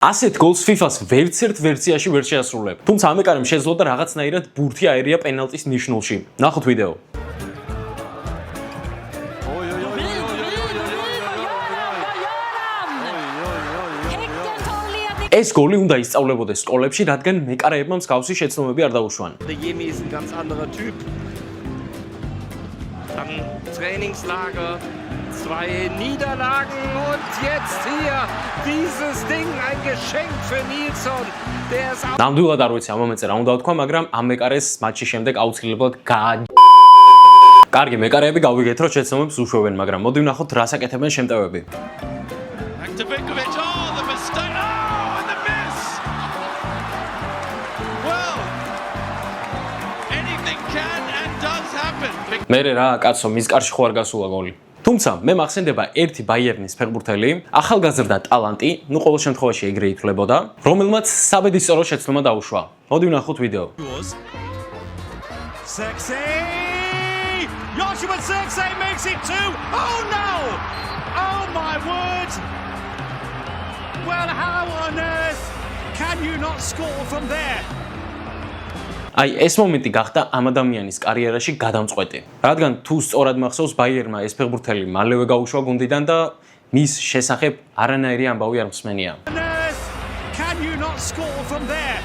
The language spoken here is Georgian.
ასეთ გოლს FIFA-ს ვერცერთ ვერსიაში ვერ შეასრულებ. თუმცა ამეკარემ შეძლო და რაღაცნაირად ბურთი აერია პენალტის ნიშნულში. ნახოთ ვიდეო. ეს გოლი უნდა ისწავლებოდეს სკოლებში, რადგან მეკარეებმა მსგავსი შეცდომები არ დაუშვან. Trainingslager, 2 Niederlagen und jetzt hier dieses Ding, ein Geschenk für Nilsson, der ist ნამდვილად არ ვიცი ამ მომენტზე რა უნდა ვთქვა, მაგრამ ამ მეკარეს მატჩის შემდეგ აუცილებლად კარგი მეკარეები გავიგეთ, რომ შეცდომებს უშვებენ, მაგრამ მოდი ვნახოთ რა საკეთებენ შემტევები. მერე რა, კაცო, მის კარში ხო არ გასულა გოლი. თუმცა მე მახსენდება ერთი ბაიერნის ფეხბურთელი, ახალგაზრდა ტალანტი, ნუ ყოველ შემთხვევაში ეგრე ითვლებოდა, რომელმაც საბედისწერო შეცდომა დაუშვა. მოდი ვნახოთ ვიდეო. Joshua Zirkzee makes it 2. Oh no! Oh my word! Well, how on earth can you not score from there? აი ეს მომენტი გახდა ამ ადამიანის კარიერაში გადამწყვეტი. რადგან თუ სწორად მახსოვს ბაიერმა ეს ფეხბურთელი მალევე გაუშვა გუნდიდან და მის შესახებ არანაირი ამბავი არ მსმენია. Can you not score from there?